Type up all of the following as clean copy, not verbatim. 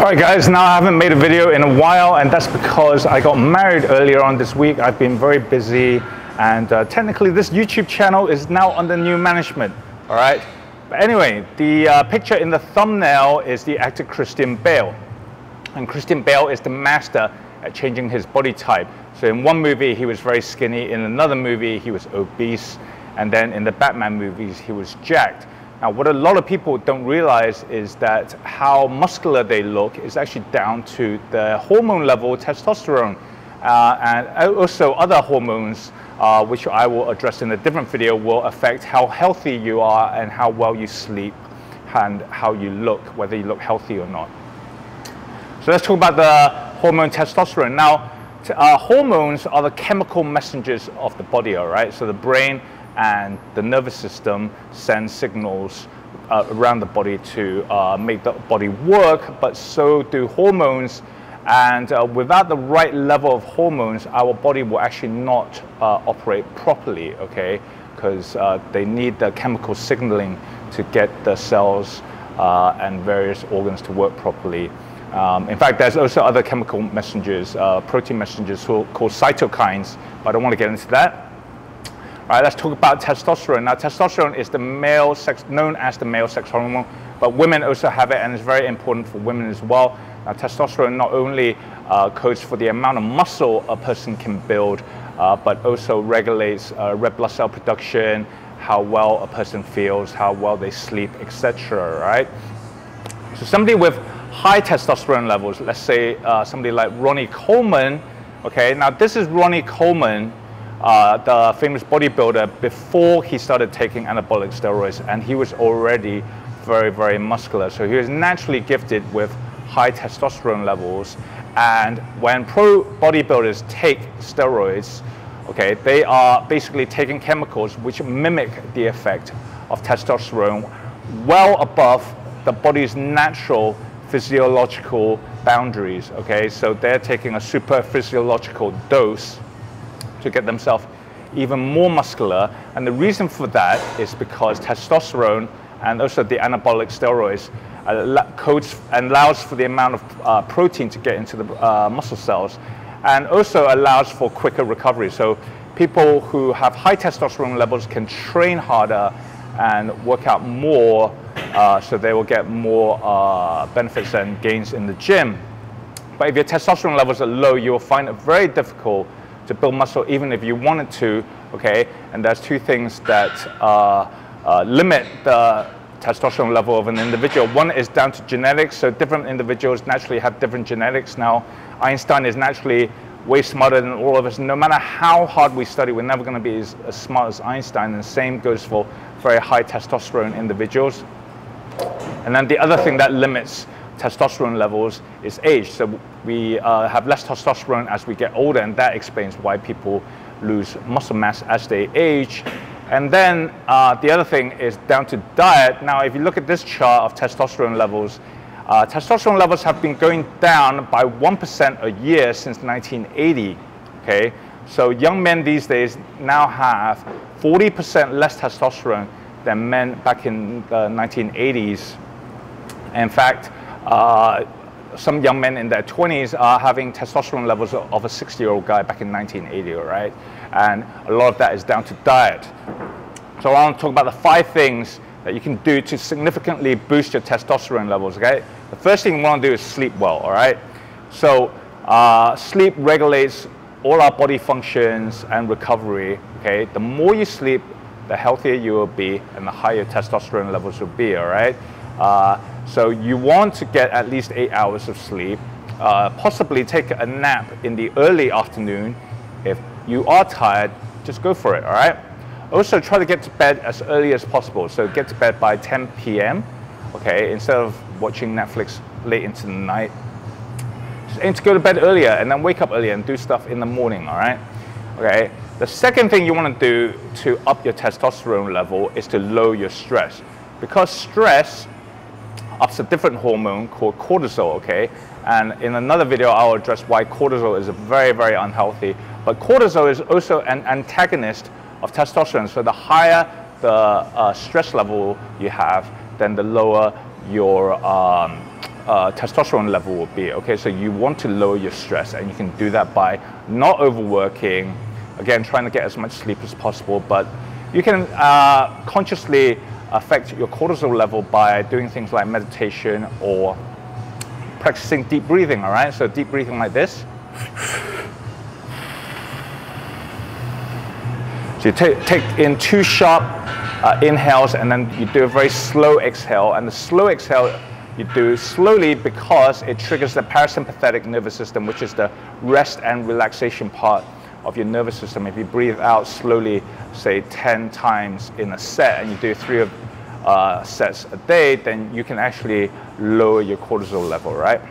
Alright guys, now I haven't made a video in a while, and that's because I got married earlier on this week. I've been very busy, and technically this YouTube channel is now under new management. Alright, but anyway, the picture in the thumbnail is the actor Christian Bale, and Christian Bale is the master at changing his body type. So in one movie he was very skinny, in another movie he was obese, and then in the Batman movies he was jacked. Now, what a lot of people don't realize is that how muscular they look is actually down to the hormone level, testosterone, and also other hormones, which I will address in a different video, will affect how healthy you are and how well you sleep and how you look, whether you look healthy or not. So let's talk about the hormone testosterone. Now, hormones are the chemical messengers of the body, all right? So the brain and the nervous system send signals around the body to make the body work, but so do hormones. And without the right level of hormones, our body will actually not operate properly, okay? Because they need the chemical signaling to get the cells and various organs to work properly. In fact, there's also other chemical messengers, protein messengers called cytokines, but I don't want to get into that. All right, let's talk about testosterone. Now, testosterone is the male sex, known as the male sex hormone, but women also have it, and it's very important for women as well. Now, testosterone not only codes for the amount of muscle a person can build, but also regulates red blood cell production, how well a person feels, how well they sleep, etc. Right? So somebody with high testosterone levels, let's say somebody like Ronnie Coleman. Okay, now this is Ronnie Coleman, the famous bodybuilder, before he started taking anabolic steroids, and he was already very, very muscular. So he was naturally gifted with high testosterone levels. And when pro bodybuilders take steroids, okay, they are basically taking chemicals which mimic the effect of testosterone well above the body's natural physiological boundaries, okay? So they're taking a super physiological dose to get themselves even more muscular. And the reason for that is because testosterone and also the anabolic steroids codes and allows for the amount of protein to get into the muscle cells, and also allows for quicker recovery. So people who have high testosterone levels can train harder and work out more, so they will get more benefits and gains in the gym. But if your testosterone levels are low, you will find it very difficult to build muscle even if you wanted to, okay? And there's two things that limit the testosterone level of an individual. One is down to genetics, so different individuals naturally have different genetics. Now, Einstein is naturally way smarter than all of us. No matter how hard we study, we're never going to be as smart as Einstein, and the same goes for very high testosterone individuals. And then the other thing that limits testosterone levels is age. So we have less testosterone as we get older, and that explains why people lose muscle mass as they age. And then the other thing is down to diet. Now, if you look at this chart of testosterone levels have been going down by 1% a year since 1980, okay? So young men these days now have 40% less testosterone than men back in the 1980s. In fact, some young men in their 20s are having testosterone levels of a 60-year-old guy back in 1980, all right? And a lot of that is down to diet. So I want to talk about the 5 things that you can do to significantly boost your testosterone levels, okay? The first thing you want to do is sleep well, all right? So sleep regulates all our body functions and recovery, okay? The more you sleep, the healthier you will be, and the higher testosterone levels will be, all right? So you want to get at least 8 hours of sleep, possibly take a nap in the early afternoon. If you are tired, just go for it, all right? Also, try to get to bed as early as possible. So get to bed by 10 p.m., okay? Instead of watching Netflix late into the night. Just aim to go to bed earlier and then wake up earlier and do stuff in the morning, all right? Okay. The second thing you want to do to up your testosterone level is to lower your stress. Because stress ups a different hormone called cortisol, okay? And in another video, I'll address why cortisol is very, very unhealthy. But cortisol is also an antagonist of testosterone. So the higher the stress level you have, then the lower your testosterone level will be. Okay, so you want to lower your stress, and you can do that by not overworking, again, trying to get as much sleep as possible, but you can consciously affect your cortisol level by doing things like meditation or practicing deep breathing, all right? So deep breathing like this. So you take in 2 sharp inhales, and then you do a very slow exhale. And the slow exhale you do slowly because it triggers the parasympathetic nervous system, which is the rest and relaxation part of your nervous system. If you breathe out slowly, say 10 times in a set, and you do 3 sets a day, then you can actually lower your cortisol level, right?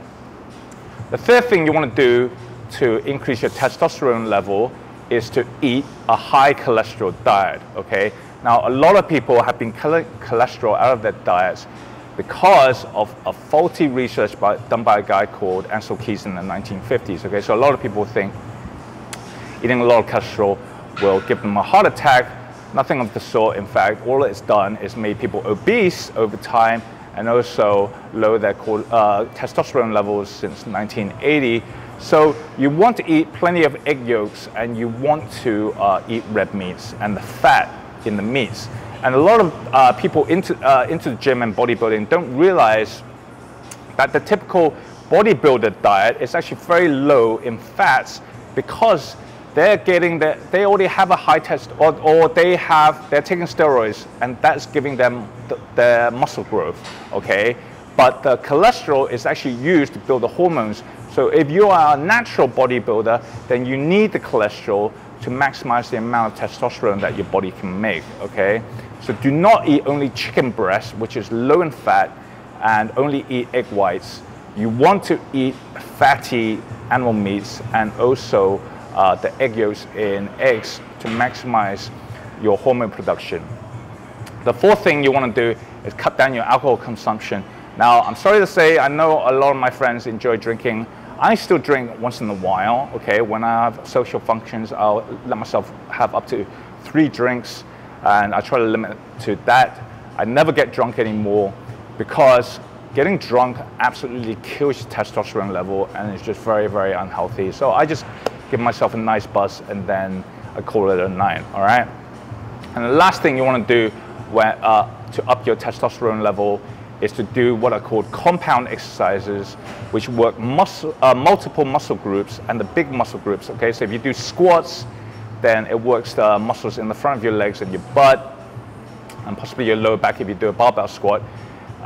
The third thing you want to do to increase your testosterone level is to eat a high cholesterol diet, okay? Now, a lot of people have been cutting cholesterol out of their diets because of a faulty research done by a guy called Ansel Keys in the 1950s, okay? So a lot of people think eating a lot of cholesterol will give them a heart attack. Nothing of the sort. In fact, all it's done is made people obese over time, and also lower their testosterone levels since 1980. So you want to eat plenty of egg yolks, and you want to eat red meats and the fat in the meats. And a lot of people into the gym and bodybuilding don't realize that the typical bodybuilder diet is actually very low in fats, because they already have a high test, or they're taking steroids, and that's giving them their muscle growth, okay? But the cholesterol is actually used to build the hormones. So if you are a natural bodybuilder, then you need the cholesterol to maximize the amount of testosterone that your body can make, okay? So do not eat only chicken breast, which is low in fat, and only eat egg whites. You want to eat fatty animal meats, and also the egg yolks in eggs to maximize your hormone production. The fourth thing you want to do is cut down your alcohol consumption. Now, I'm sorry to say, I know a lot of my friends enjoy drinking. I still drink once in a while, okay? When I have social functions, I'll let myself have up to 3 drinks, and I try to limit to that. I never get drunk anymore, because getting drunk absolutely kills your testosterone level, and it's just very, very unhealthy. So I just give myself a nice buzz, and then I call it a night, all right? And the last thing you want to do to up your testosterone level is to do what are called compound exercises, which work multiple muscle groups and the big muscle groups, okay? So if you do squats, then it works the muscles in the front of your legs and your butt, and possibly your lower back if you do a barbell squat.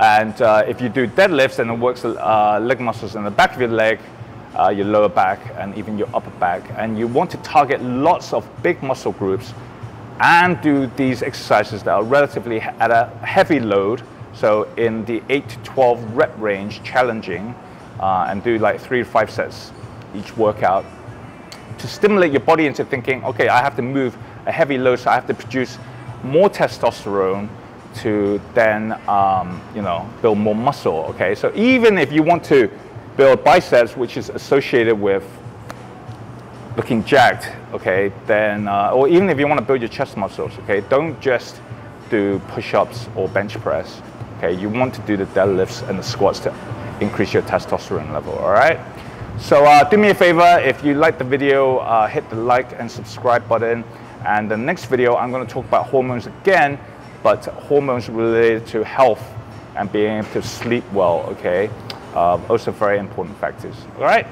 And if you do deadlifts, then it works the leg muscles in the back of your leg, your lower back, and even your upper back. And you want to target lots of big muscle groups and do these exercises that are relatively at a heavy load, so in the 8 to 12 rep range, challenging, and do like 3 to 5 sets each workout to stimulate your body into thinking, okay, I have to move a heavy load, so I have to produce more testosterone to then build more muscle, okay? So even if you want to build biceps, which is associated with looking jacked, okay, then, or even if you want to build your chest muscles, okay, don't just do push-ups or bench press, okay? You want to do the deadlifts and the squats to increase your testosterone level, all right? So do me a favor, if you like the video, hit the like and subscribe button, and the next video I'm going to talk about hormones again, but hormones related to health and being able to sleep well, okay? Also very important factors, all right?